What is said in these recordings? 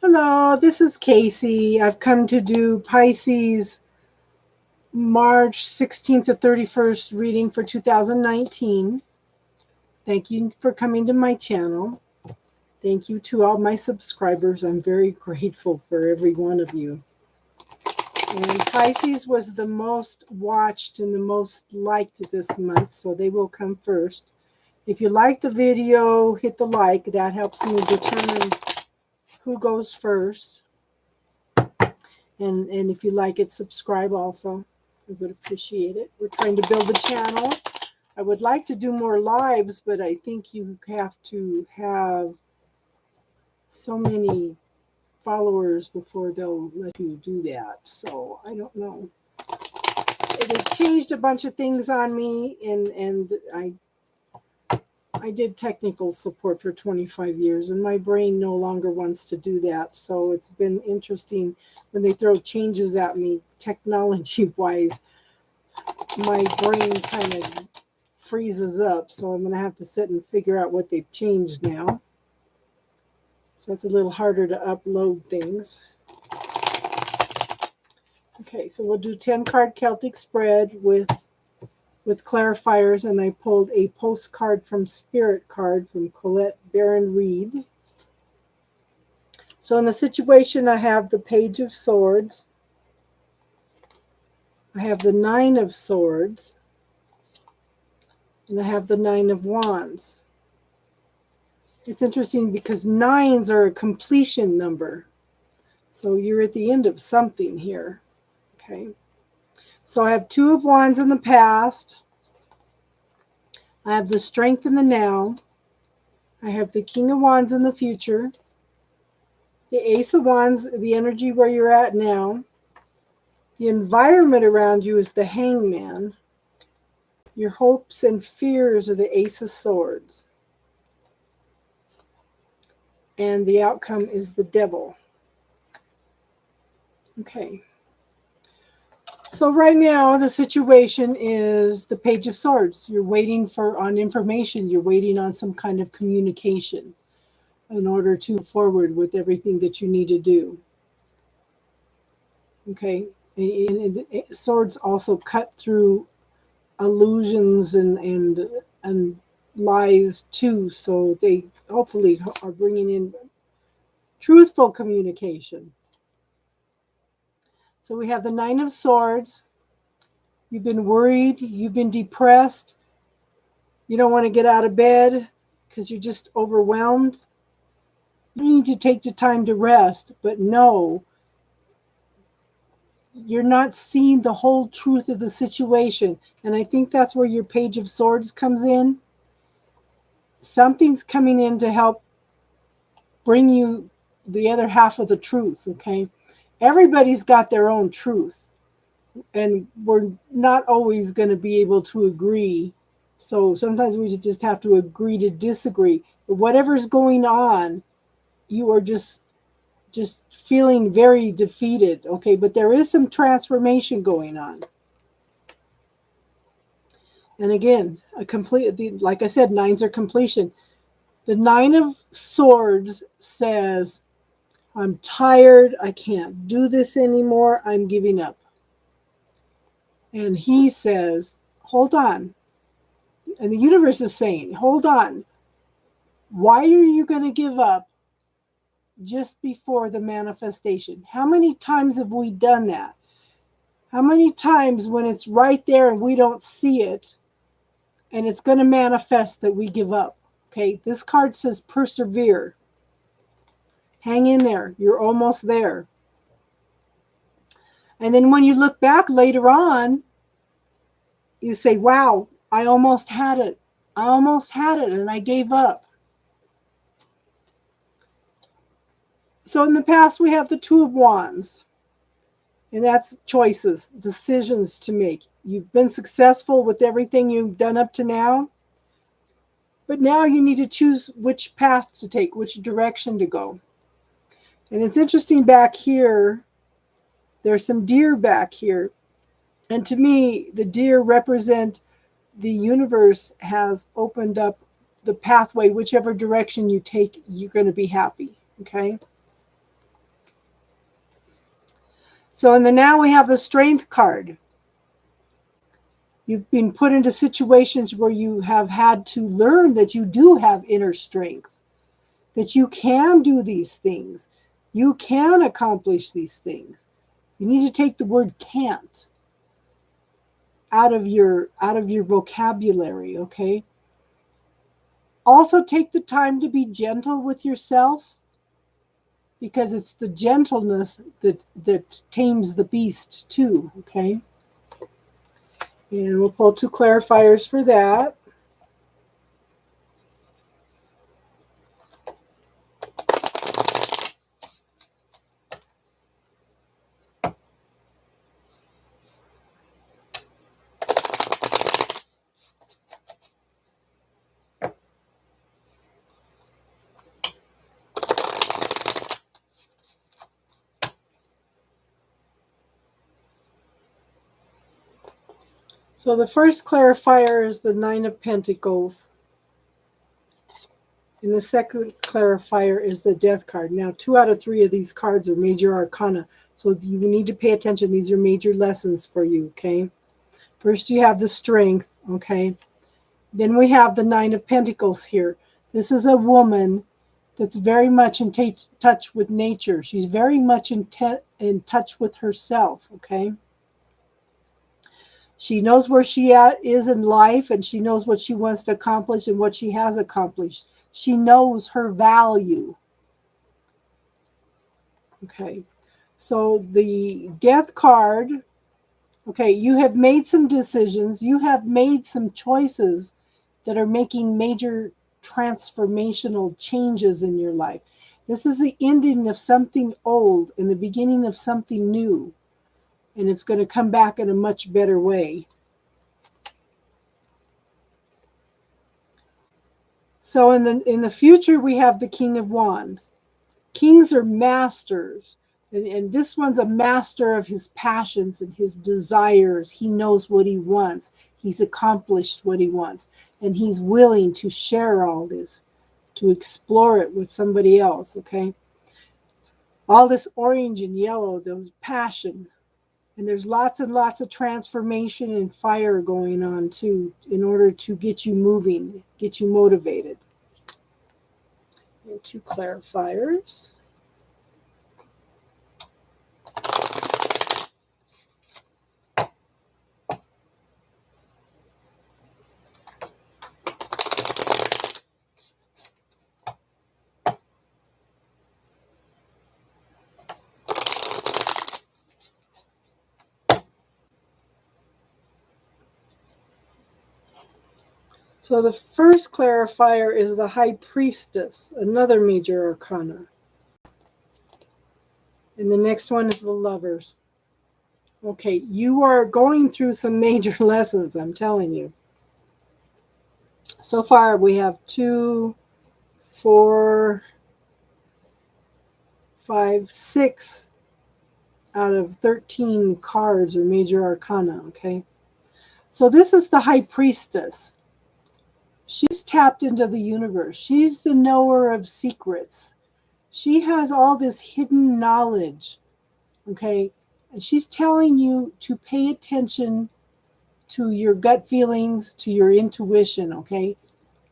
Hello, this is Casey. I've come to do Pisces March 16th to 31st reading for 2019. Thank you for coming to my channel. Thank you to all my subscribers. I'm very grateful for every one of you. And Pisces was the most watched and the most liked this month, so they will come first. If you like the video, hit the like. That helps me determine who goes first. And if you like it, subscribe also. I would appreciate it. We're trying to build a channel. I would like to do more lives, but I think you have to have so many followers before they'll let you do that. So I don't know. It has changed a bunch of things on me, and I did technical support for 25 years, and my brain no longer wants to do that. So it's been interesting when they throw changes at me, technology-wise. My brain kind of freezes up. So I'm going to have to sit and figure out what they've changed now. So it's a little harder to upload things. Okay, so we'll do 10-card Celtic spread with clarifiers, and I pulled a postcard from Spirit card from Colette Baron Reed. So in the situation, I have the Page of Swords. I have the Nine of Swords. And I have the Nine of Wands. It's interesting because nines are a completion number. So you're at the end of something here. Okay. So I have Two of Wands in the past. I have the Strength in the now. I have the King of Wands in the future. The Ace of Wands, the energy where you're at now. The environment around you is the Hangman. Your hopes and fears are the Ace of Swords. And the outcome is the Devil. Okay. So right now the situation is the Page of Swords. You're waiting on information. You're waiting on some kind of communication in order to move forward with everything that you need to do. Okay. And swords also cut through illusions and lies too. So they hopefully are bringing in truthful communication. So we have the Nine of Swords. You've been worried. You've been depressed. You don't want to get out of bed because you're just overwhelmed. You need to take the time to rest, but no, you're not seeing the whole truth of the situation. And I think that's where your Page of Swords comes in. Something's coming in to help bring you the other half of the truth, okay? Everybody's got their own truth, and we're not always going to be able to agree. So sometimes we just have to agree to disagree. But whatever's going on, you are just feeling very defeated, okay? But there is some transformation going on. And again, like I said, nines are completion. The Nine of Swords says, I'm tired. I can't do this anymore. I'm giving up. And he says, hold on. And the universe is saying, hold on. Why are you going to give up just before the manifestation? How many times have we done that? How many times when it's right there and we don't see it and it's going to manifest that we give up? Okay, this card says persevere. Hang in there. You're almost there. And then when you look back later on, you say, wow, I almost had it. I almost had it and I gave up. So in the past, we have the Two of Wands. And that's choices, decisions to make. You've been successful with everything you've done up to now. But now you need to choose which path to take, which direction to go. And it's interesting back here, there's some deer back here. And to me, the deer represent the universe has opened up the pathway. Whichever direction you take, you're going to be happy. Okay? So now we have the Strength card. You've been put into situations where you have had to learn that you do have inner strength, that you can do these things. You can accomplish these things. You need to take the word can't out of your vocabulary, okay? Also take the time to be gentle with yourself, because it's the gentleness that tames the beast too, okay? And we'll pull 2 clarifiers for that. So the first clarifier is the 9 of Pentacles. And the second clarifier is the Death card. Now, 2 out of 3 of these cards are major arcana. So you need to pay attention. These are major lessons for you, okay? First, you have the Strength, okay? Then we have the 9 of Pentacles here. This is a woman that's very much in touch with nature. She's very much in touch with herself, okay? She knows where she is in life, and she knows what she wants to accomplish and what she has accomplished. She knows her value. Okay, so the Death card, okay, you have made some decisions. You have made some choices that are making major transformational changes in your life. This is the ending of something old and the beginning of something new. And it's going to come back in a much better way. So in the future, we have the King of Wands. Kings are masters. And this one's a master of his passions and his desires. He knows what he wants. He's accomplished what he wants. And he's willing to share all this, to explore it with somebody else, okay? All this orange and yellow, those passion. And there's lots and lots of transformation and fire going on too, in order to get you moving, get you motivated. And 2 clarifiers. So the first clarifier is the High Priestess, another major arcana. And the next one is the Lovers. Okay, you are going through some major lessons, I'm telling you. So far, we have 2, 4, 5, 6 out of 13 cards are major arcana, okay? So this is the High Priestess. She's tapped into the universe. She's the knower of secrets. She has all this hidden knowledge, okay? And she's telling you to pay attention to your gut feelings, to your intuition, okay?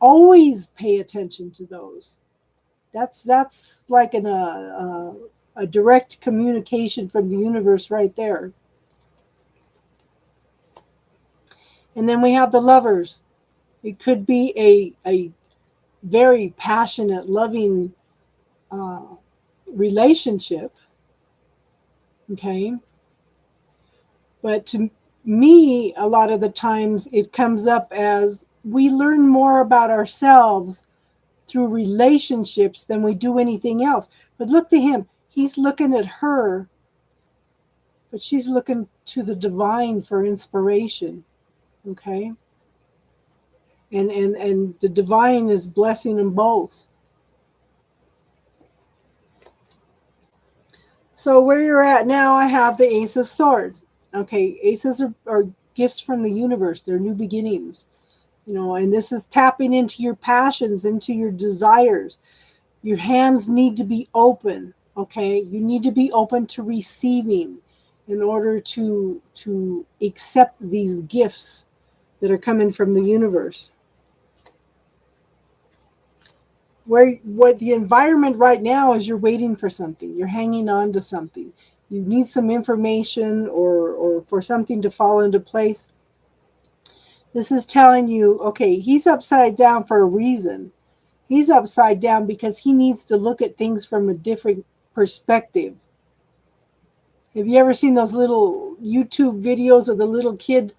Always pay attention to those. That's like a direct communication from the universe right there. And then we have the Lovers. It could be a very passionate, loving relationship, okay? But to me, a lot of the times it comes up as we learn more about ourselves through relationships than we do anything else. But look to him. He's looking at her, but she's looking to the divine for inspiration, okay? And the divine is blessing them both. So where you're at now, I have the Ace of Swords. Okay, aces are gifts from the universe. They're new beginnings. You know, and this is tapping into your passions, into your desires. Your hands need to be open, okay? You need to be open to receiving. in order to accept these gifts that are coming from the universe. What the environment right now is, you're waiting for something, you're hanging on to something, you need some information or for something to fall into place. This is telling you, okay, he's upside down for a reason. He's upside down because he needs to look at things from a different perspective. Have you ever seen those little YouTube videos of the little kid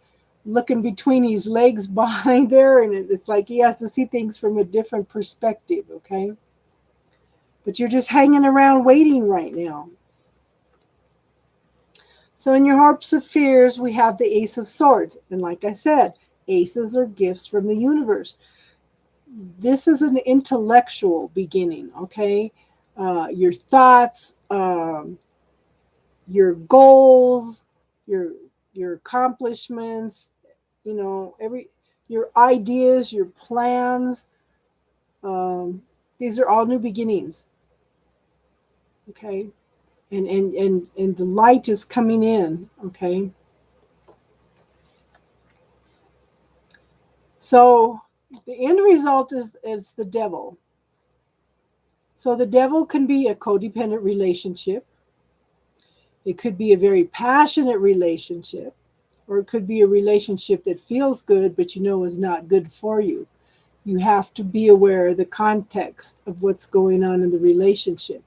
looking between his legs behind there? And it's like he has to see things from a different perspective, okay? But you're just hanging around waiting right now. So in your hopes of fears, we have the Ace of Swords. And like I said, aces are gifts from the universe. This is an intellectual beginning, okay? Your thoughts, your goals, your accomplishments, you know, your ideas, your plans. These are all new beginnings. Okay, and the light is coming in. Okay, so the end result is the devil. So the devil can be a codependent relationship. It could be a very passionate relationship, or it could be a relationship that feels good, but you know is not good for you. You have to be aware of the context of what's going on in the relationship.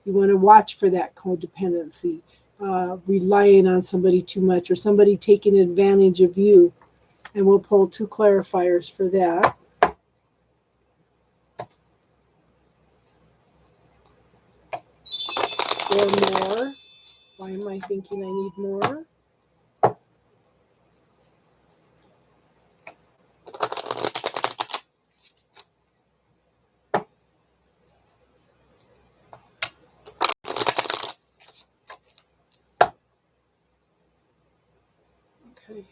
You want to watch for that codependency, relying on somebody too much, or somebody taking advantage of you. And we'll pull 2 clarifiers for that. Or more. Why am I thinking I need more? Okay.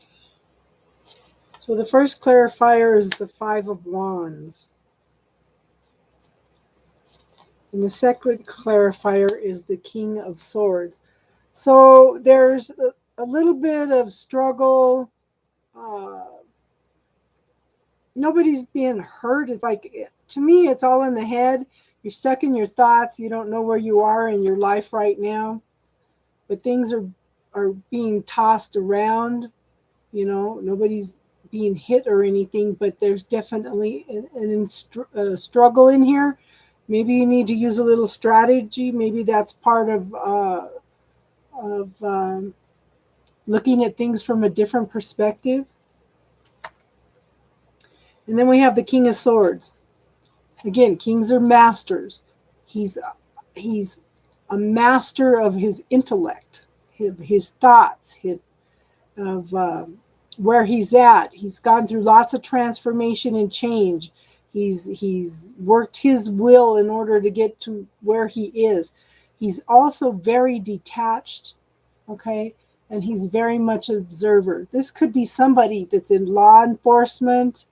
So the first clarifier is the 5 of Wands. And the second clarifier is the King of Swords. So there's a little bit of struggle. Nobody's being hurt. It's like, to me, it's all in the head. You're stuck in your thoughts. You don't know where you are in your life right now. But things are being tossed around. You know, nobody's being hit or anything, but there's definitely a struggle in here. Maybe you need to use a little strategy. Maybe that's part of looking at things from a different perspective. And then we have the King of Swords. Again, kings are masters. He's a master of his intellect, his thoughts, of where he's at. He's gone through lots of transformation and change. He's worked his will in order to get to where he is. He's also very detached, okay? And he's very much an observer. This could be somebody that's in law enforcement,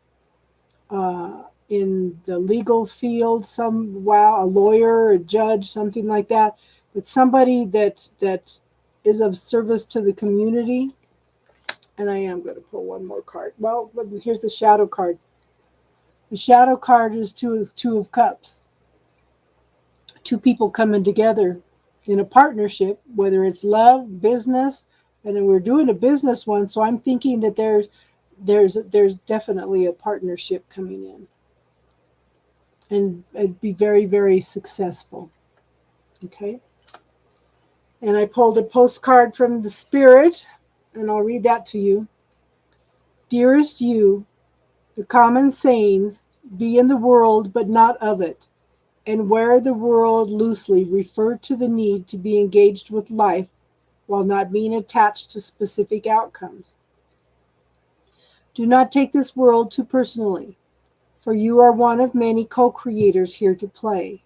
in the legal field, a lawyer, a judge, something like that. But somebody that is of service to the community. And I am going to pull one more card. Well, here's the shadow card. The shadow card is two of cups. 2 people coming together in a partnership, whether it's love, business, and then we're doing a business one. So I'm thinking that there's definitely a partnership coming in, and it'd be very, very successful. Okay. And I pulled a postcard from the Spirit, and I'll read that to you. Dearest you, the common sayings, be in the world but not of it, and wear the world loosely refer to the need to be engaged with life while not being attached to specific outcomes. Do not take this world too personally, for you are one of many co-creators here to play.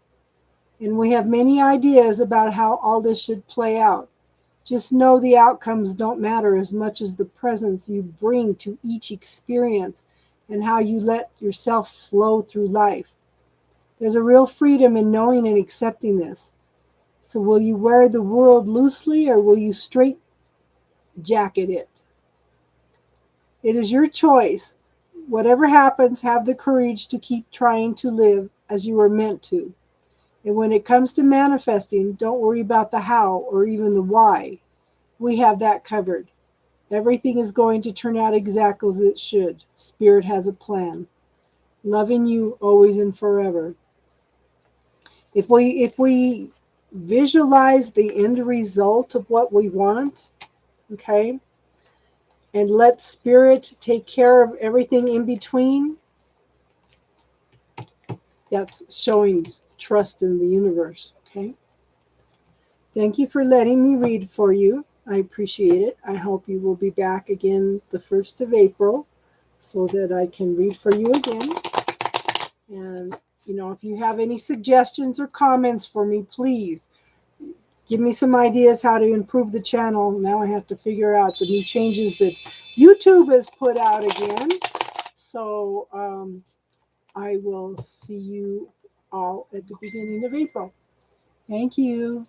And we have many ideas about how all this should play out. Just know the outcomes don't matter as much as the presence you bring to each experience and how you let yourself flow through life. There's a real freedom in knowing and accepting this. So will you wear the world loosely, or will you straight jacket it. It is your choice. Whatever happens, have the courage to keep trying to live as you were meant to. And when it comes to manifesting, don't worry about the how or even the why. We have that covered. Everything is going to turn out exactly as it should. Spirit has a plan. Loving you always and forever. If we visualize the end result of what we want, okay, and let spirit take care of everything in between, that's showing trust in the universe, okay? Thank you for letting me read for you. I appreciate it. I hope you will be back again the 1st of April so that I can read for you again. And, if you have any suggestions or comments for me, please give me some ideas how to improve the channel. Now I have to figure out the new changes that YouTube has put out again. So I will see you all at the beginning of April. Thank you.